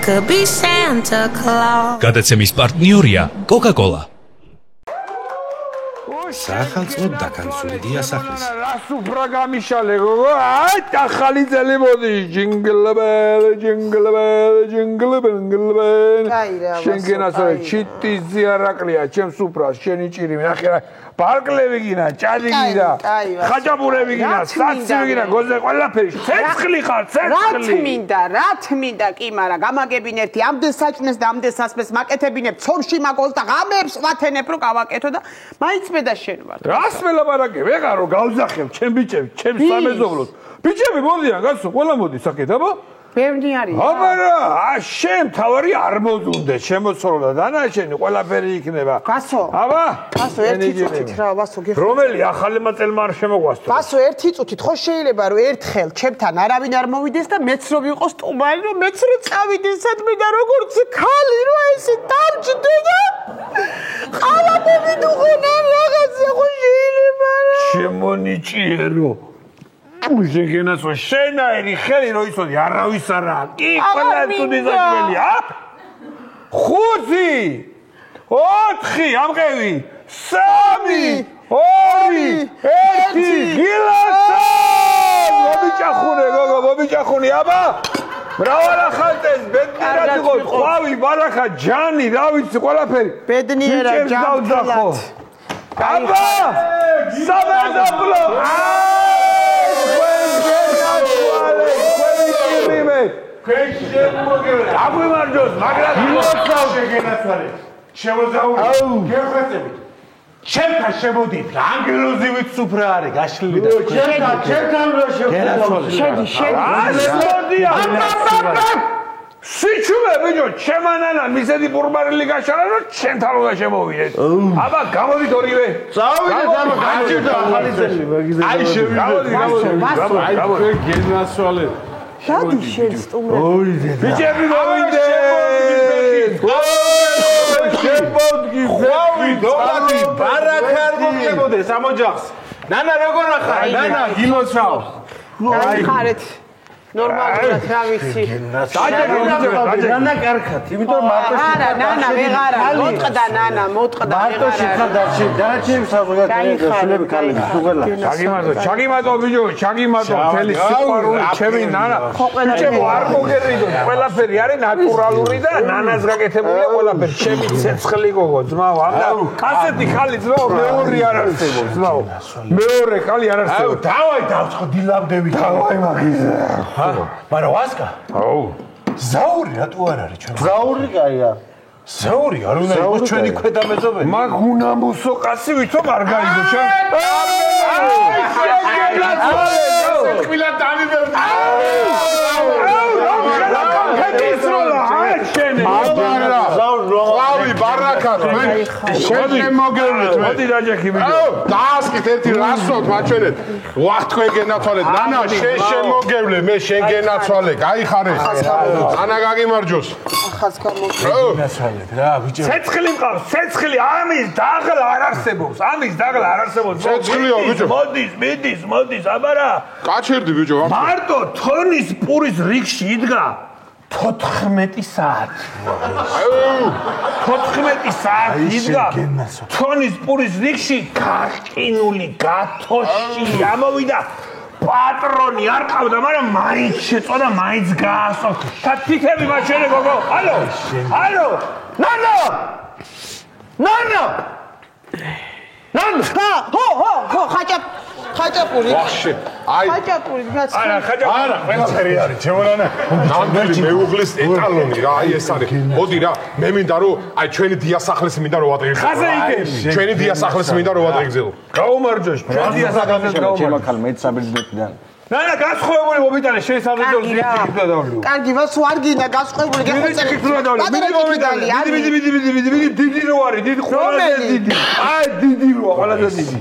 could be Santa Claus. გადაცემის პარტნიორია Coca-Cola. სახელმწიფო დაკანცული დიასახლის. რას უფრო გამიშალე გოგო? აი, ახალი წელი მოდი. Jingle bell, jingle bell, jingle bell, jingle bell. შენგენასო ჩიტის ზიარაკლია, ჩემს უფრას, შენი ჭირი, ნახე რა. ბარკლები გინა, ჭადი გინა. ხაჭაპურები გინა, საცივი გინა, გოზე ყველაფერი. ცეცხლი ხარ, ცეცხლი. რა თმინდა კი, მაგრამ გამაგებინ ერთი ამდენ საჭმეს და ამდენ სასმეს მაკეთებინებ, ცომში მაგოლს და ღამებს ვათენებ რო გავაკეთო და მაინც მე და შენ ვარ. რას მელაპარაკე? ვეღარო გავზახებ ჩემ ბიჭებს, ჩემ სამეზობლოს. ბიჭები მოდიან, გასო, ყველა მოდის აქეთ, აბა? ბევრი არის. აბარა, შენ თავარი არ მოდუნდე, შემოცროლა დანარჩენი ყველაფერი იქნება. გასო. აბა? გასო, ერთი წუთით რა, ვასო, გიხარ. რომელი ახალი მაწელმა არ შემოგვასწრო? გასო, ერთი წუთით, ხო შეიძლება რომ ერთხელ ჩემთან არავინ არ მოვიდეს და მეც რო ვიყოს სტუმარი, რომ მეც რო წავიდეს სადმე და როგორც ხალი რო ესე დამჭდე და ყავა მოვიდუღონა რაღაცა ხო შეიძლება რა. შემონიჭიერო. უშენგენასო შენაერი ხელი რო იცოდი არავის არაა. კი, ყველა თუდი საჭმელია. 5 4 ამყევი 3 2 1 გილასა მობიჭახუნე გოგო მობიჭახუნე აბა მრავალ ახალწელს ბედნიერად იყოს ყვავი ბარაქა ჯანი რა ვიცი ყველაფერი ბედნიერად ჯანმრთელად აბა სამეზობლო აგვიმარჯოს მაგრამ იმოცავ შეგენაცვალე შემოზაური გეხვეწებით ჩემთან შემოდით ანგელოზივით სუფრა არის გაშლილი და ჩემთან რა შეგენაცვალე შედი სიჩუმე ბიჭო ჩემანანა მისედი პურბარილი გაშალა რომ ჩემთან უნდა შემოვიდეთ აბა გამოდით ორივე წავიდეთ აბა გაჭირდა ახალი წელი აი შევიდეთ აი გენაცვალე შადი შენ სტუმრად ოი ბიჭები მოვიდეთ შემოდი ხვავი დოლარი ბარაქარ მოგებოდეს ამ ოჯახს ნანა როგორ ახარ ნანა გიმოცავ აი ხარეთ ნორმალურად რა ვიცი ნანა კარგად იმიტომ მარტო არა ნანა ვეღარა მოტყდა ნანა მოტყდა მარტო შეხარ დარჩენ საზოგადოებრივი კალები სუღელა ჩაგიმატო ბიჭო ჩაგიმატო თელი სიყვარული ჩემი ნანა ბიჭო არ მოგერიდოთ ყველაფერი არის ნატურალური და ნანას გაკეთებულია ყველაფერი ჩემი ცეცხლი გოგო ძმაო ასეთი ხალი ძმაო მეორე არ არსებობს ძმაო მეორე ხალი არ არსებობს დავაი დავწყო დილამდევი დავაი მაგიზა მაგრამ ვასკა აუ ზაური რატო არ არის ჩვენ ზაური კაია ზაური არ უნდა იყოს ჩვენი ქვედამეზობელი მაგ უნამუსო კაცი ვითომ არ გაიგო ჩვენ ყველა დამიბერდი ყვავი ბარაქა თქვენ შენ მოგევლეთ მოდი დაჯექი ბიჭო დაასკით ერთი რასოთ მაჩვენეთ ვახ თქვენ გენაცვალეთ ნანა შენ შემოგევლე მე შენ გენაცვალე გაიხარე ანა გაგიმარჯოს ახაც გამოგე გენაცვალეთ რა ბიჭო ცეცხლი მყავს ცეცხლი ამის დაღლა არ არსებობს ამის დაღლა არ არსებობს ცეცხლიო ბიჭო მოდის აბა რა კაჩერდი ბიჭო მარტო თონის პურის რიგში იდგა 14 საათი 14 საათი იდგა თონის პურის რიგში გაყინული გათოში ამოვიდა პატრონი არ ყავდა მაგრამ მაინც შეწოდა მაინც გაასწო და თითები მაჩვენე გოგო ალო ნანო ხო ხაჭაპური ვახშე აი ხაჭაპური გაც არა ხაჭაპური არა ყველაფერი არის ჩემონა ნამდვილი მეუღლის ეტალონი რა აი ეს არის მოდი რა მე მინდა რომ აი ჩვენი დიასახლისი მინდა რომ ვადრიგზელო ხაზე იგები ჩვენი დიასახლისი მინდა რომ ვადრიგზელო გაუმარჯოს ჩვენ დიასახლისი გაუმარჯოს ჩემ ახალ მეცაბერძნეთიდან ნანა გასხოვებული მომიტანე შენ სამეზობლოს ვიქით დავლიო კარგი ვასო არ გინდა გასხოვებული გეხოცები მიდი დიდი რო არის დიდი ყველაზე დიდი აი დიდი როა ყველაზე დიდი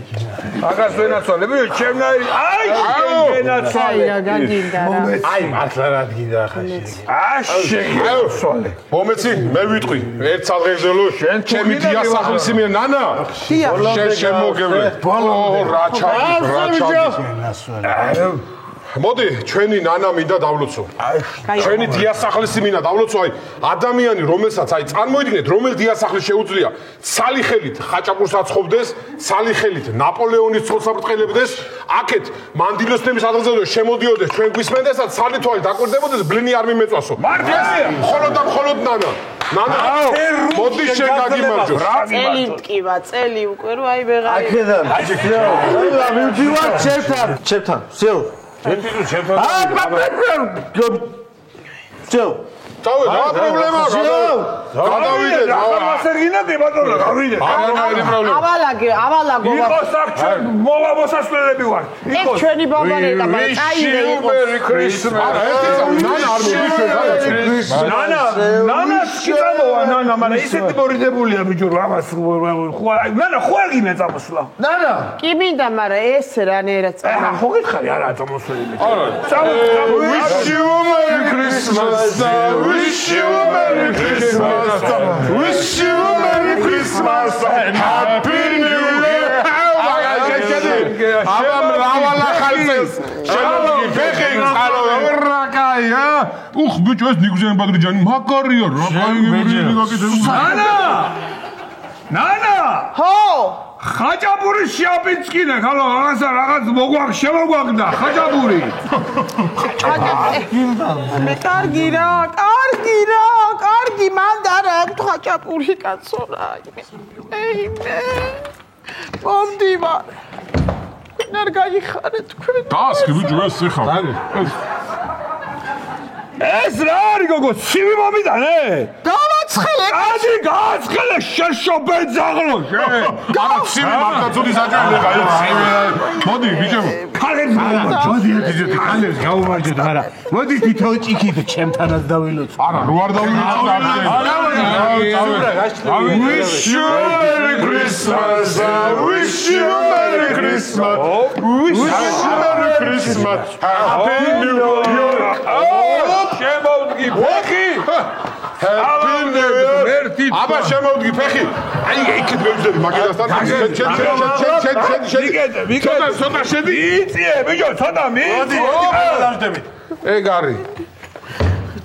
აგას ვენაცვალე ბიჭო ჩემნაირი აი შეგენაცვალე რა გაგინდა რა აი მართლა რა გინდა ახლა შეგენაცვალე მომეცი მე ვიტყვი ერთ სადღეგრძელო ჩემი დიასახლისი მე ნანა შენ შემოგევლე ბოლო რა ჩადის მოდი, ჩვენი ნანა მინდა დავლოცო. ჩვენი დიასახლისი მინდა დავლოცო, აი, ადამიანი, რომელსაც აი წარმოიდგინეთ, რომელ დიასახლისს შეუძლია ცალი ხელით ხაჭაპურს აცხობდეს, ცალი ხელით ნაპოლეონის ცოლს აბრძყელებდეს, აქეთ მანდილოსნების ადგილზე შემოდიოდეს, ჩვენ გვისმენდეს და ცალი თვალი დაკვირდებოდეს, ბლინი არ მიმეწვასო. მართლია. მხოლოდ და მხოლოდ ნანა. ნანა, მოდი შენ გაგიმარჯოს. წელი მტკივა, წელი უკვე რო აი ვეღარ. აქედან. აი, მივდივარ ჩემთან. სულ. Все. Давай, რა პრობლემაა? გადავიდეთ. მასერგინა დებატონა, გავიდეთ. არა პრობლემა. ავალაგო. იყო საქჩე, მოვა მოსასვლელები ვარ. ეს ჩვენი ბაბარედა, მაგრამ წაიღე იყო. არა, ერთი ნანა არ მოვიშვეს. ნანა შეგამოვა, ნანა, მაგრამ ისეთი მორიდებულია ბიჭო, ამას ნანა ხო არ გინდა წამოსვლა. ნანა. კი მინდა, მაგრამ ეს რანერა წამა. ხო გითხარი, არა წამოსვლელი ბიჭო. Wish you a Merry Christmas. Wish you a Merry Christmas. Wish you a Merry Christmas and Happy New Year. Აბა მრავალა ხალხს. შალომ, ფეხი, ხალო, რაკაია. უხ, ბიჭო, ეს ნიგზენ ბადრიჯანი მაგარია რა. ნანა! ხო! ხაჭაპური შეაპინწკინე, ხალო, რაღაც შემოგვაგდა, ხაჭაპური. მე კარგი რა, მანდარა აქვს ხაჭაპური კაცო რა. ეი მე. მომდივარ. არ გაიხარე თქვენ. დასკი ბიჭო, ეს ხა. ეს რა არის გოგო, ცივი მომიტანე? დავაცხელე. ადი გააცხელე, შეშობეძაღლო, შენ. არა, ცივი მაგდაცუდი საჭიროა, აი ცივი. მოდი, ბიჭო. ქალებს ქალებს გაუმარჯოთ, არა. მოდი თითო ჭიქით ჩემთანაც დავილოცო. არა, რო არ დავილოცო. Wish you a Merry Christmas. Wish you a Merry Christmas. Wish you a Merry Christmas. Happy New Year. შემოვდგი ფეხი. Happy New Year. აბა შემოვდგი ფეხი. აი იქით მევძები მაგედასთან. შენ. ცოტა შედი. იწიე, ბიჭო, ცოტა მიიწიე. დაждები. ეგ არის.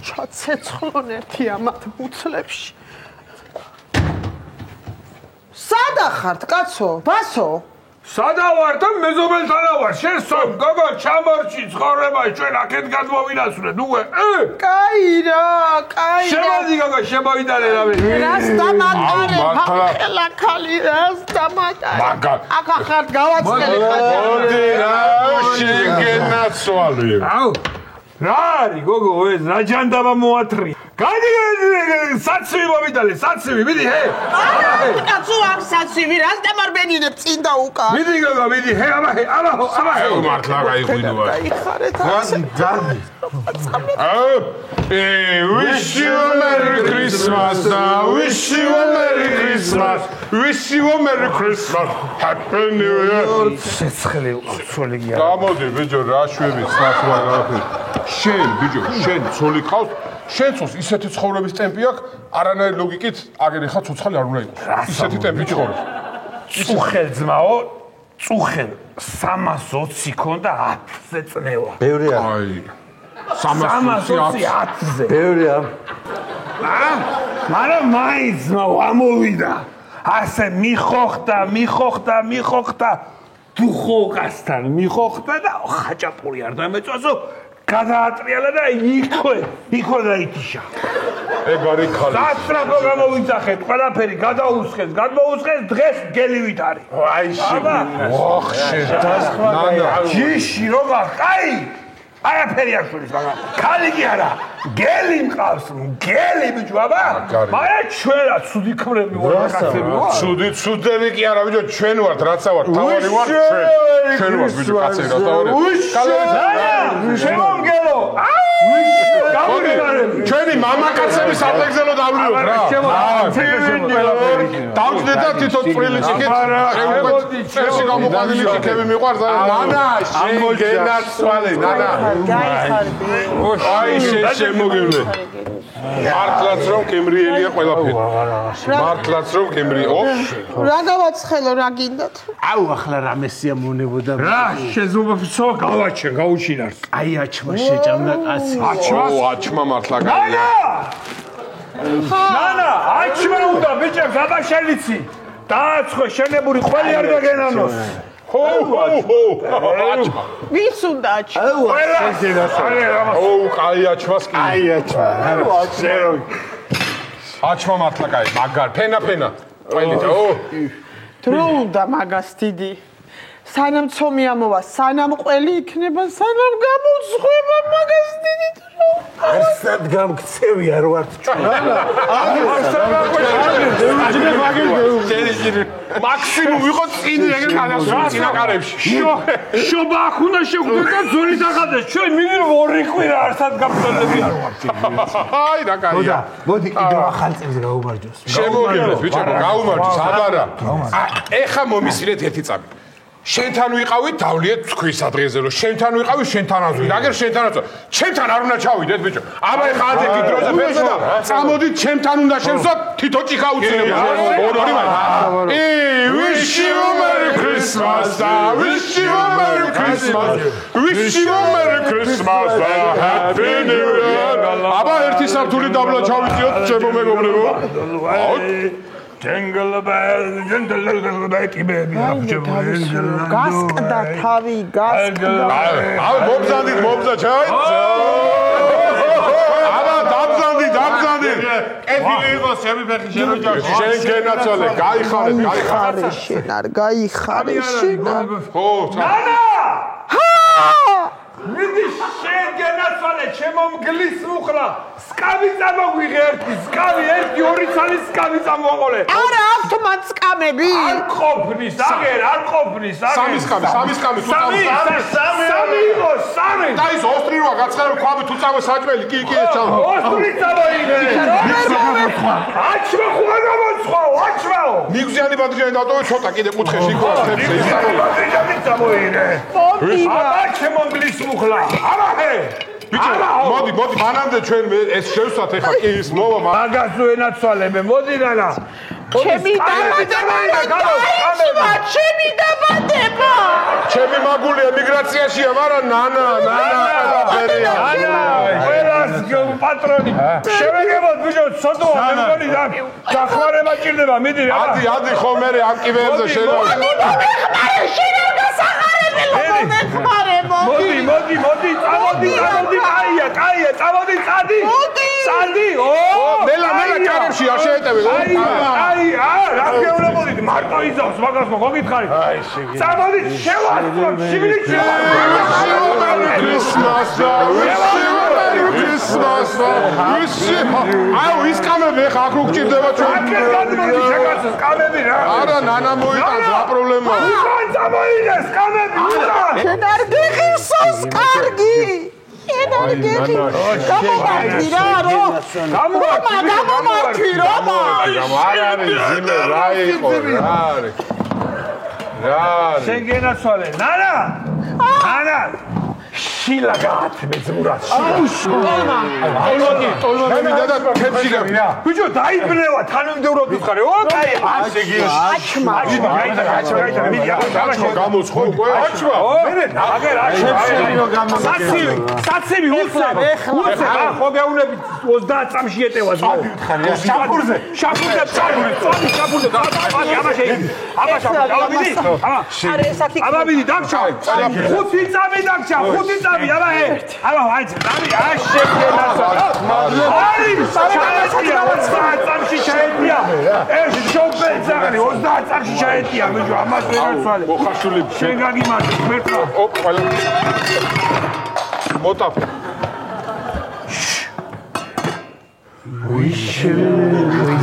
ჩაცეცხლონ ერთი ამათ მუცლებში. სადა ხართ, კაცო? ბასო? სადა ვარ და მეზობელთანა ვარ. შენ სამ გოგო ჩამორჩი ცხოვრება ჩვენ აქეთ გადმოვინაცვლეთ. უკვე კაი რა. შემოდი გოგო, შემოვიდარე რავი. რას დამატარე? ხალხელა ხალი რას დამატარე? აქ ახალ გავაცხელე ხალხი. მოდი რა, შეგენაცვალე. აუ რა არის გოგო, ეს რა ჯანდაბა მოათრი. გადი საცივი მომიტანე, საცივი, მიდი ჰე. კაცო ამ საცივი რას დამარბენინებ წინ და უკან. მიდი გოგო, მიდი ჰე, აბა ჰე. მართლა გაიღვინოა. გაიხარეთ. Gandhi. Wish you a Merry Christmas. Wish you a Merry Christmas. Wish you a Merry Christmas. Happy New Year. შეცხლე უცოლი გია. გამოდი ბიჭო, რა შვები, სახლ არაფერი. შენ ბიჭო, შენ ცოლი ყავს. შენ ცოლს ისეთი ცხოვრების ტემპი აქვს, არანაირი ლოგიკით, აგერ ხა ცოცხალი არ უნდა იყოს. ისეთი ტემპი ცხოვრობს. წუხელ ძმაო, წუხელ 320 ქონდა 10-ზე წნევა. ბევრია. აი 320-ზე. ბევრია. მაგრამ მაინც ამოვიდა. ასე მიხოხდა. დუხოკასთან მიხოხდა და ხაჭაპური არ დამეწვასო. გადაატრიალა და იქვე დაითიშა. ეგ არის ხალი. სასტრაფო გამოვიძახეთ, ყველაფერი გადაუსხეს, დღეს გელივით არის. აი შეგა. ოხ შენ. ჯიში როგორ? აი! არაფერი არ შორის, მაგრამ ქალი კი არა. გელი მყავს, გელი ბიჭო, აბა. მაგრამ ჩვენა ცუდი ქმრები ვარ, კაცები ვარ. ცუდები კი არა ბიჭო, ჩვენ ვართ, რაცა ვართ, თავარი ვართ ჩვენ. ჩვენ ვართ ბიჭო, კაცები რა თავარი. შემომგელო. ჩვენი მამაკაცების ატეგზელო დავლიოთ რა. დავჭდე და თვითონ წვრილი ჭიქით წრეში გამოყვანილი ჭიქები მიყვარს ნანა შენ გენაცვალე ნანა აი შენ შემოგევლე მართლაც რომ კემრიელია ყველაფერი მართლაც რომ კემრიო რა გავაცხელო რა გინდათ აუ ახლა რამე სიამოვნებოდა რა შეზუბებსო გავაჩე გაუჩინარს აი აჩმა შეჭამდა კაცი აჩმა მართლა გაია ნანა აჩმა უნდა ბიჭებს აბაშელიცი დააცხო შენებური ყველი არ დაგენანოს ჰო აჩმა ვის უნდა აჩმა კაი აჩმას კი აი აჩმა აჩმა მართლა კაი მაგარ ფენა ყველით დრო უნდა მაგას დიდი სანამ ცომი ამოვა სანამ ყველი იქნება სანამ გამოძღვება მაგას დიდი დრო არსად გამქცევი არ ვარ მაქსიმუმ ვიყო წინ ეგრე წინაკარებში შობა აქ უნდა შეგვდეთ და ზონის ახალდეს ჩვენ მინიმუმ 2 კვირა არსად გამწოდები არ ვარ აი რა კაია მოდი კიდევ ახალ წელს გაუმარჯოს შემოგივლეთ ბიჭო გაუმარჯოს აბარა ეხა მომისილეთ ერთი წამი შენთან ვიყავით დავლიეთ თქვის ადრეზე რომ შენთან ვიყავი შენთანაც ვიყავი აგერ შენთანაც ჩემთან არ უნდა ჩავიდეთ ბიჭო აბა ეხა ადექი დროზე ფერზე და წამოდით ჩემთან უნდა შევსვათ თითო ჭიქა უცნებია ორი მაი wish you a merry christmas wish you a merry christmas wish you a merry christmas happy new year აბა ერთი საფთული დაბლა ჩავიწიოთ ჩემო მეგობრებო Jingle bell, jingle bell, კიბები აღჭებული. გასკდა თავი, გასკდა. აი, მომზადით, ჩაი. აბა, დამზადით. კეთილი იყოს ჩემი ფეხი შენოჯახში. შენ გენაცვალე, გაიხარე. შენ არ გაიხარე შენ. ხო, ნანა! მიდი შენ გენაცვალე, ჩემო მგლის მუხრა. სკამი წამოგვიღე ერთი, სკამი 1-2 წელი სკამი წამოყოლე. არა, ავტომატ სკამები. არ ყოფნის, არ ყოფნის. სამი სკამი, თუ სამი იყო, სამი. და ის ოსტრივა გაცხადა ქვაბი თუ წამო საჭმელი, კი ეს ჩამო. ოსტრი წამოიღე. აჩმა ხო აჩმაო. მიგზიანი ბადრიანი დატოვე ცოტა კიდე კუთხეში იქ ვარ თებზე ის ბადრიანი წამოიღე. აბა ჩემო მგლის მუხრა. აბა ბიჭო, მოდი, მანამდე ჩვენ ეს შევსვათ ეხა კი ის მოვა მაგას ვენაცვალებე, მოდი ნანა. ჩემი დაბადება. ჩემი მაგულია მიგრაციაშია, მაგრამ ნანა ბერია. ყველას პატრონი. შევეგებოთ ბიჭო, ცოტაა მე მგონი დახმარება ჭირდება, მიდი რა. ადი ხო მე ამ კიბეებზე შენა. მოდი, კაია, წამოდი, წადი. ნელა კარებში არ შეეტევი. რა გეუბნებოდით, მარტო იზავს მაგას მოგითხარით. წამოდი, შევასწრო, შიგნით აუ ის კამები ხა აქ უგჭირდება ჩვენ. არა, ნანა მოიტანს, რა პრობლემაა? წამოიდეს კამები. შენ არ გიხივსოს კარგი. გამომართვი რა არ არის ძიმე რა იყო რა არის შენ გენაცვალე ნანა შილა გაათმე ზმურად ტოლმოდი და ფებში გავიდა ბიჭო დაიბნევა თანამდებურად ვიხარე ო კაი აჩმა გამოცხო უკვე აჩმა აგერ საცივი უცებ ხო გეუნები 30 წამში ეტევა შაფურზე აბა მიდი დაგჭა 5 წამი დაგჭა 5 წამი აბა აი შეფენა არის წამში ჩაეტია ეს შობეცანი 30 წამში ჩაეტია ბიჭო ამას ვერ ვცვალე მოხარშული შენ გაგიმარჯვე მერტა ყველა მოტაფ Wish you Merry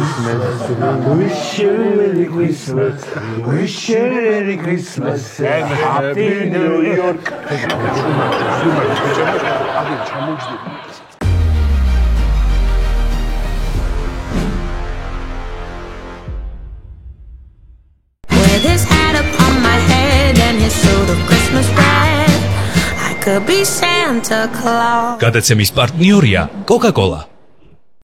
Christmas. Wish you Merry Christmas and Happy New Year. could be Santa Claus. გადაცემის პარტნიორია Coca-Cola.